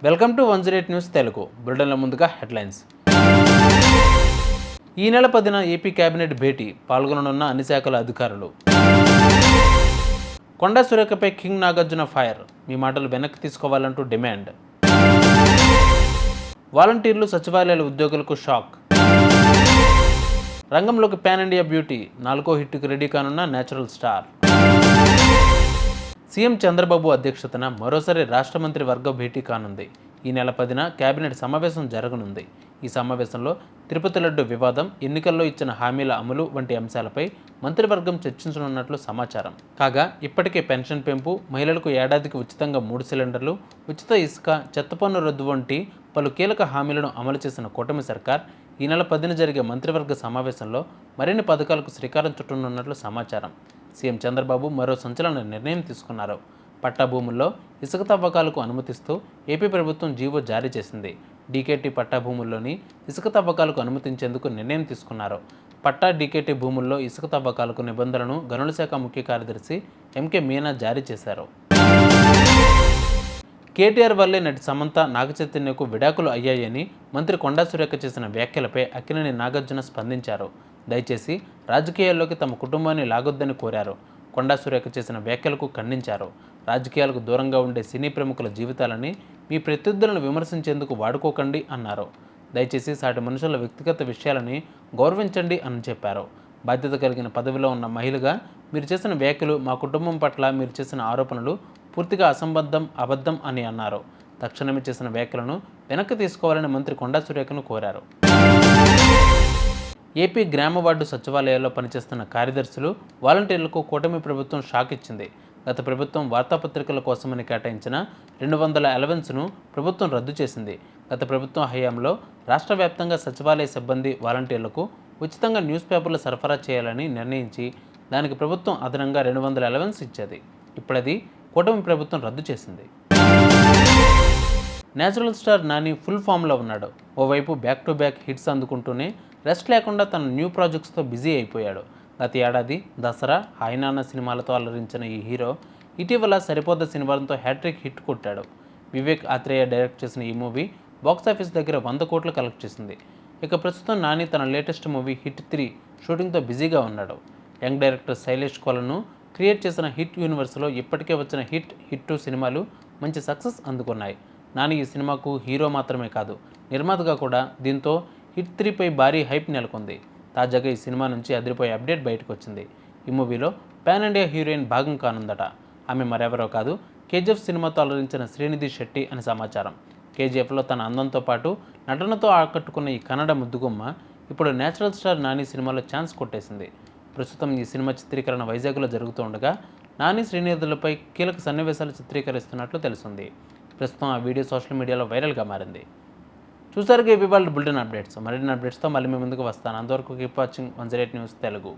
Welcome to 108 news Telugu. బులెటిన్ల ముందుగా headlines. ఈ నెల 10న ఏపీ కేబినెట్ భేటీ, పాల్గొననున్న అన్ని శాఖల అధికారులు. కొండా సురేఖపై కింగ్ నాగార్జున ఫైర్, మీ మాటలు వెనక్కి తీసుకోవాలంటూ డిమాండ్. వాలంటీర్లు సచివాలయాల ఉద్యోగులకు షాక్. రంగంలోకి పాన్ ఇండియా బ్యూటీ, 4వ హిట్కి రెడీ కానున్న నేచురల్ స్టార్. సీఎం చంద్రబాబు అధ్యక్షతన మరోసారి రాష్ట్ర మంత్రి వర్గ భేటీ కానుంది. ఈ నెల 10న కేబినెట్ సమావేశం జరగనుంది. ఈ సమావేశంలో తిరుపతి లడ్డు వివాదం, ఎన్నికల్లో ఇచ్చిన హామీల అమలు వంటి అంశాలపై మంత్రివర్గం చర్చించనున్నట్లు సమాచారం. కాగా ఇప్పటికే పెన్షన్ పెంపు, మహిళలకు ఏడాదికి ఉచితంగా 3 సిలిండర్లు, ఉచిత ఇసుక, చెత్త పన్ను రద్దు వంటి పలు కీలక హామీలను అమలు చేసిన కూటమి సర్కార్ ఈ నెల 10న జరిగే మంత్రివర్గ సమావేశంలో మరిన్ని పథకాలకు శ్రీకారం చుట్టనున్నట్లు సమాచారం. సీఎం చంద్రబాబు మరో సంచలన నిర్ణయం తీసుకున్నారు. పట్టా భూముల్లో ఇసుక తవ్వకాలకు అనుమతిస్తూ ఏపీ ప్రభుత్వం జీవో జారీ చేసింది. డీకేటీ పట్టా భూముల్లోని ఇసుక తవ్వకాలకు అనుమతించేందుకు నిర్ణయం తీసుకున్నారు. పట్టా డీకేటీ భూముల్లో ఇసుక తవ్వకాలకు నిబంధనలను గనుల శాఖ ముఖ్య కార్యదర్శి ఎంకే మీనా జారీ చేశారు. కేటీఆర్ వల్లే నటి సమంత, నాగచైతన్యకు విడాకులు అయ్యాయని మంత్రి కొండా సురేఖ చేసిన వ్యాఖ్యలపై అక్కినేని నాగార్జున స్పందించారు. దయచేసి రాజకీయాల్లోకి తమ కుటుంబాన్ని లాగొద్దని కోరారు. కొండా సురేఖ చేసిన వ్యాఖ్యలకు ఖండించారు. రాజకీయాలకు దూరంగా ఉండే సినీ ప్రముఖుల జీవితాలని మీ ప్రత్యర్థులను విమర్శించేందుకు వాడుకోకండి అన్నారు. దయచేసి సాటి మనుషుల వ్యక్తిగత విషయాలని గౌరవించండి అని చెప్పారు. బాధ్యత కలిగిన పదవిలో ఉన్న మహిళగా మీరు చేసిన వ్యాఖ్యలు, మా కుటుంబం పట్ల మీరు చేసిన ఆరోపణలు పూర్తిగా అసంబద్ధం, అబద్ధం అని అన్నారు. తక్షణమే చేసిన వ్యాఖ్యలను వెనక్కి తీసుకోవాలని మంత్రి కొండా సురేఖను కోరారు. ఏపీ గ్రామ వార్డు సచివాలయాల్లో పనిచేస్తున్న కార్యదర్శులు, వాలంటీర్లకు కూటమి ప్రభుత్వం షాక్ ఇచ్చింది. గత ప్రభుత్వం వార్తాపత్రికల కోసమని కేటాయించిన 200 అలవెన్స్ను ప్రభుత్వం రద్దు చేసింది. గత ప్రభుత్వం హయాంలో రాష్ట్ర వ్యాప్తంగా సచివాలయ సిబ్బంది, వాలంటీర్లకు ఉచితంగా న్యూస్ పేపర్లు సరఫరా చేయాలని నిర్ణయించి దానికి ప్రభుత్వం అదనంగా 200 అలవెన్స్ ఇచ్చేది. ఇప్పుడది కూటమి ప్రభుత్వం రద్దు చేసింది. నేచురల్ స్టార్ నాని ఫుల్ ఫామ్లో ఉన్నాడు. ఓవైపు బ్యాక్ టు బ్యాక్ హిట్స్ అందుకుంటూనే రెస్ట్ లేకుండా తన న్యూ ప్రాజెక్ట్స్తో బిజీ అయిపోయాడు. గత ఏడాది దసరా, హాయ్ నాన్న సినిమాలతో అలరించిన ఈ హీరో ఇటీవల సరిపోద్ద సినిమాలతో హ్యాట్రిక్ హిట్ కొట్టాడు. వివేక్ ఆత్రేయ డైరెక్ట్ చేసిన ఈ మూవీ బాక్సాఫీస్ దగ్గర 100 కోట్లు కలెక్ట్ చేసింది. ఇక ప్రస్తుతం నాని తన లేటెస్ట్ మూవీ హిట్ 3 షూటింగ్తో బిజీగా ఉన్నాడు. యంగ్ డైరెక్టర్ శైలేష్ కోలను క్రియేట్ చేసిన హిట్ యూనివర్స్లో ఇప్పటికే వచ్చిన హిట్ 2 సినిమాలు మంచి సక్సెస్ అందుకున్నాయి. నాని ఈ సినిమాకు హీరో మాత్రమే కాదు, నిర్మాతగా కూడా. దీంతో హిట్ 3పై భారీ హైప్ నెలకొంది. తాజాగా ఈ సినిమా నుంచి అదిరిపోయే అప్డేట్ బయటకు వచ్చింది. ఈ మూవీలో పాన్ ఇండియా హీరోయిన్ భాగం కానుందట. ఆమె మరెవరో కాదు, కేజీఎఫ్ సినిమాతో అలరించిన శ్రీనిధి శెట్టి అని సమాచారం. కేజీఎఫ్లో తన అందంతో పాటు నటనతో ఆకట్టుకున్న ఈ కన్నడ ముద్దుగుమ్మ ఇప్పుడు నేచురల్ స్టార్ నాని సినిమాలో ఛాన్స్ కొట్టేసింది. ప్రస్తుతం ఈ సినిమా చిత్రీకరణ వైజాగ్లో జరుగుతూ ఉండగా నాని, శ్రీనిధులపై కీలక సన్నివేశాలు చిత్రీకరిస్తున్నట్లు తెలుస్తుంది. ప్రస్తుతం ఆ వీడియో సోషల్ మీడియాలో వైరల్గా మారింది. చూసారుగా ఇవి వాళ్ళ బులెటిన్ అప్డేట్స్. మరిన్ని అప్డేట్స్తో మళ్ళీ మీ ముందుకు వస్తాను. అంతవరకు కీప్ వాచింగ్ 108 న్యూస్ తెలుగు.